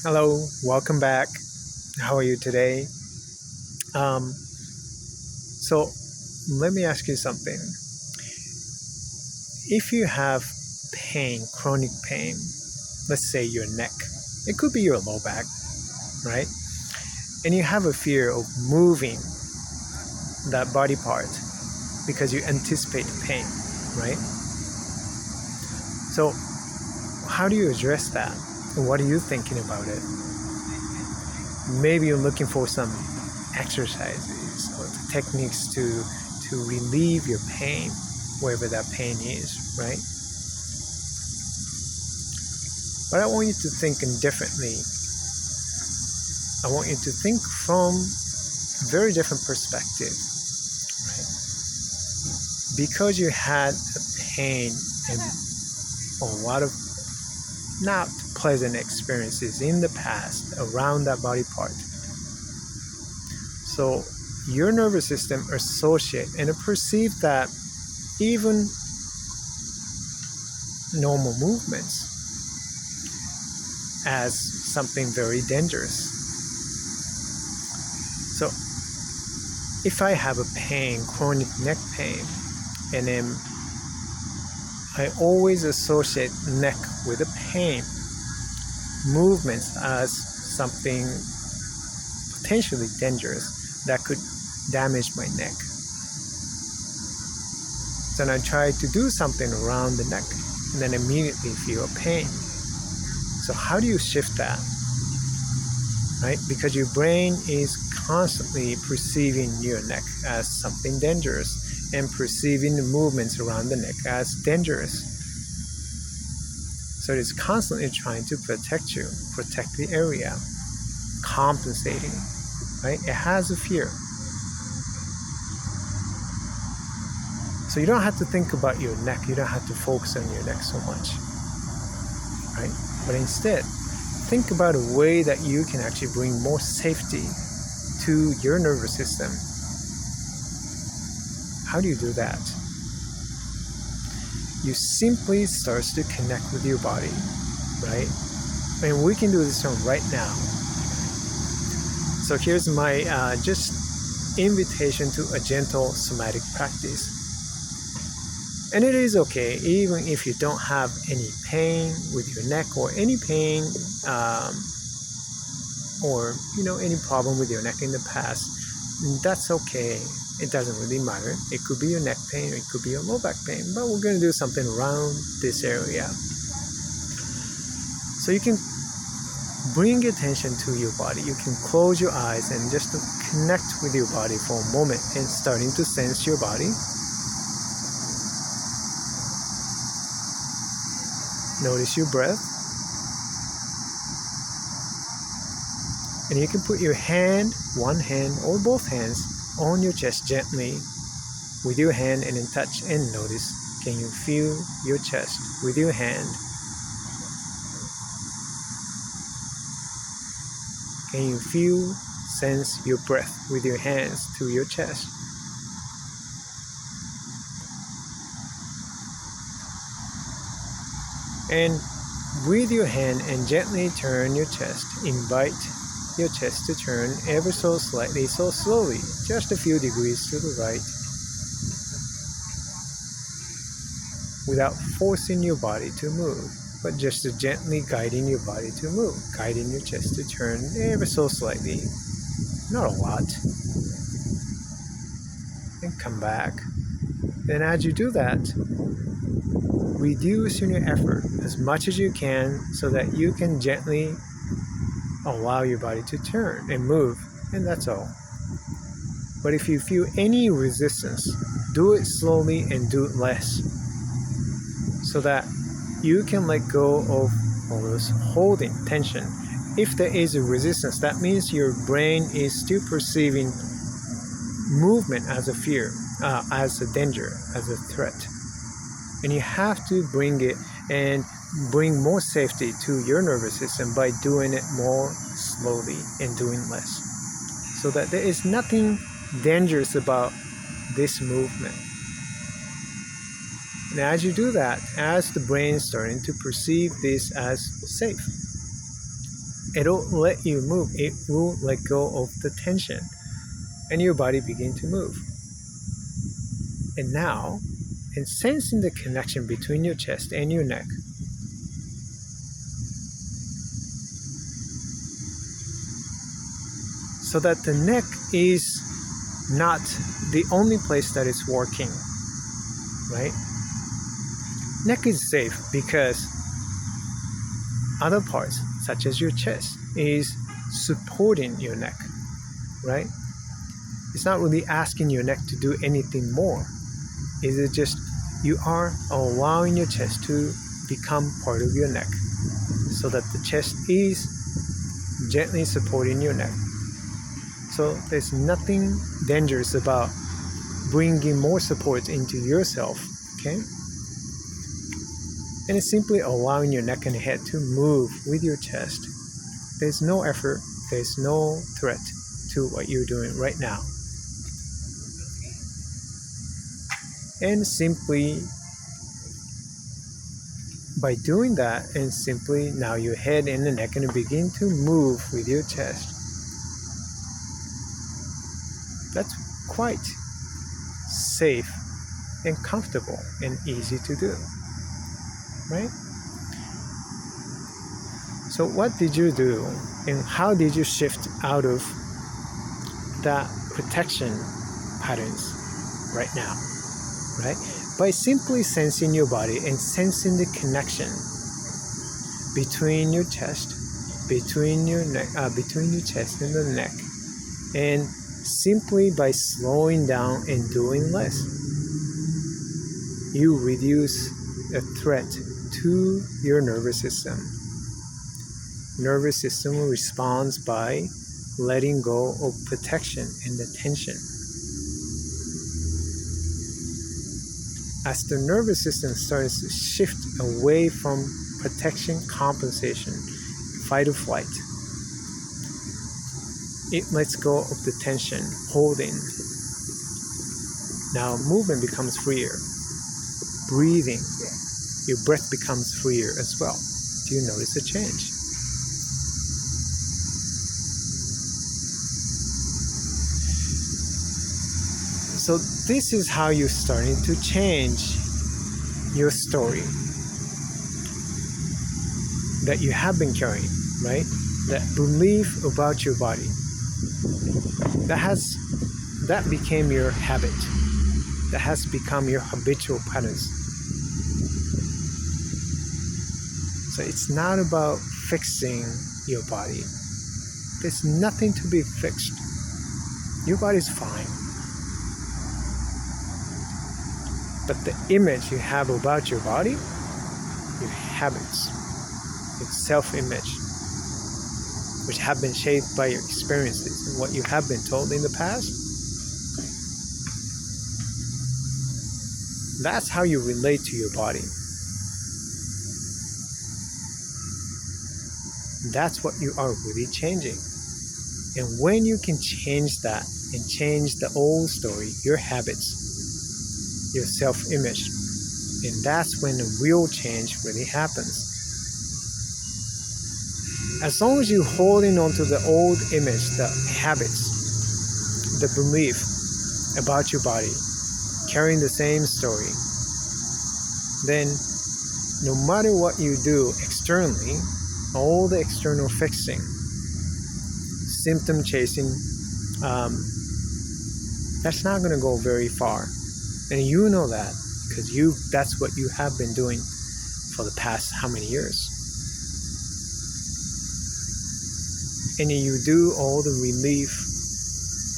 Hello, welcome back. How are you today? So, let me ask you something. If you have pain, chronic pain, let's say your neck, it could be your low back, right? And you have a fear of moving that body part because you anticipate pain, right? So, how do you address that? What are you thinking about it? Maybe you're looking for some exercises or techniques to relieve your pain, wherever that pain is, right? But I want you to think differently. I want you to think from a very different perspective, right? Because you had a pain and a lot of not pleasant experiences in the past around that body part. So your nervous system associate and perceive that even normal movements as something very dangerous. So if I have a pain, chronic neck pain, and then I always associate neck with a pain, movements as something potentially dangerous that could damage my neck. Then I try to do something around the neck and then immediately feel pain. So how do you shift that? Right? Because your brain is constantly perceiving your neck as something dangerous and perceiving the movements around the neck as dangerous. So it is constantly trying to protect you, protect the area, compensating, right? It has a fear. So you don't have to think about your neck. You don't have to focus on your neck so much, right? But instead, think about a way that you can actually bring more safety to your nervous system. How do you do that? You simply start to connect with your body, right? And we can do this one right now. So here's my just invitation to a gentle somatic practice. And it is okay, even if you don't have any pain with your neck or any pain or any problem with your neck in the past. That's okay. It doesn't really matter. It could be your neck pain, or it could be your low back pain, but we're going to do something around this area. So you can bring attention to your body. You can close your eyes and just connect with your body for a moment and starting to sense your body. Notice your breath. And you can put your hand, one hand or both hands, on your chest gently with your hand and then touch and notice. Can you feel your chest with your hand? Can you feel, sense your breath with your hands to your chest? And with your hand and gently turn your chest. Invite your chest to turn ever so slightly, so slowly, just a few degrees to the right, without forcing your body to move, but just gently guiding your body to move, guiding your chest to turn ever so slightly, not a lot, and come back. Then as you do that, reduce your effort as much as you can so that you can gently allow your body to turn and move, and that's all. But if you feel any resistance, do it slowly and do it less so that you can let go of all this holding tension. If there is a resistance, that means your brain is still perceiving movement as a fear, as a danger, as a threat. And you have to bring it and bring more safety to your nervous system by doing it more slowly and doing less, so that there is nothing dangerous about this movement. And as you do that, as the brain is starting to perceive this as safe, it'll let you move. It will let go of the tension and your body begin to move. And now, in sensing the connection between your chest and your neck, so that the neck is not the only place that is working, right? Neck is safe because other parts, such as your chest, is supporting your neck, right? It's not really asking your neck to do anything more. Is it just you are allowing your chest to become part of your neck so that the chest is gently supporting your neck. So there's nothing dangerous about bringing more support into yourself, okay? And it's simply allowing your neck and head to move with your chest. There's no effort, there's no threat to what you're doing right now. And simply by doing that, and simply now your head and the neck and begin to move with your chest. That's quite safe and comfortable and easy to do, right? So what did you do and how did you shift out of that protection patterns right now, right? By simply sensing your body and sensing the connection between your chest, between your neck, between your chest and the neck, and simply by slowing down and doing less, you reduce a threat to your nervous system. Nervous system responds by letting go of protection and the tension. As the nervous system starts to shift away from protection, compensation, fight or flight, it lets go of the tension, holding. Now movement becomes freer. Breathing, your breath becomes freer as well. Do you notice a change? So this is how you're starting to change your story that you have been carrying, right? That belief about your body. That became your habit. That has become your habitual patterns. So it's not about fixing your body. There's nothing to be fixed. Your body's fine. But the image you have about your body, your habits, your self-image, which have been shaped by your experiences and what you have been told in the past, that's how you relate to your body. That's what you are really changing. And when you can change that and change the old story, your habits, your self-image, and that's when the real change really happens. As long as you're holding on to the old image, the habits, the belief about your body, carrying the same story, then no matter what you do externally, all the external fixing, symptom chasing, that's not going to go very far. And you know that because that's what you have been doing for the past how many years. And you do all the relief,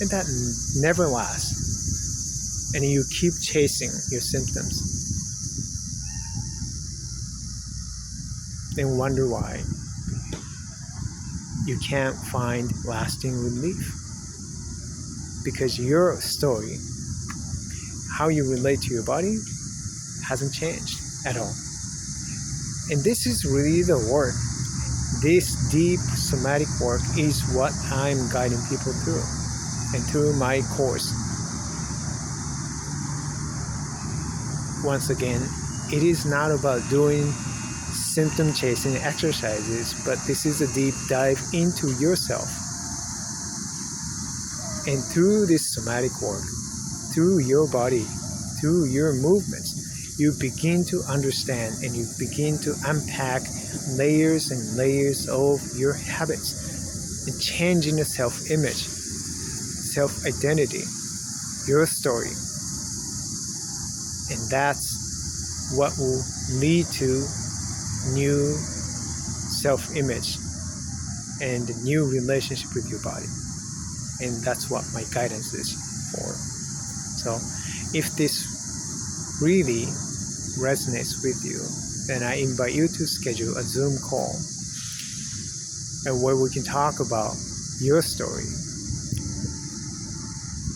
and that never lasts. And you keep chasing your symptoms and wonder why you can't find lasting relief. Because your story, how you relate to your body, hasn't changed at all. And this is really the work. This deep somatic work is what I'm guiding people through, and through my course. Once again, it is not about doing symptom chasing exercises, but this is a deep dive into yourself. And through this somatic work, through your body, through your movements, you begin to understand and you begin to unpack layers and layers of your habits and changing the self-image, self-identity, your story. And that's what will lead to new self-image and a new relationship with your body. And that's what my guidance is for. So if this really resonates with you, then I invite you to schedule a Zoom call and where we can talk about your story,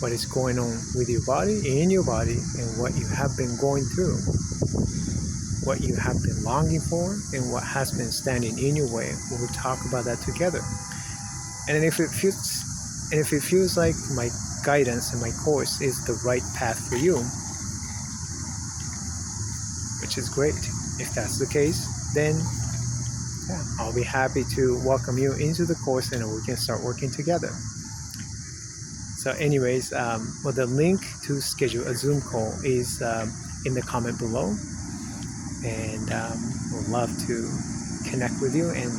what is going on with your body, in your body, and what you have been going through, what you have been longing for, and what has been standing in your way. We will talk about that together. And if it feels like my guidance and my course is the right path for you, which is great. If that's the case, then I'll be happy to welcome you into the course and we can start working together. So anyways, the link to schedule a Zoom call is in the comment below, and we'd love to connect with you and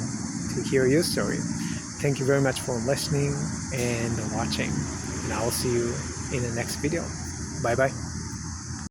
to hear your story. Thank you very much for listening and watching, and I will see you in the next video. Bye bye.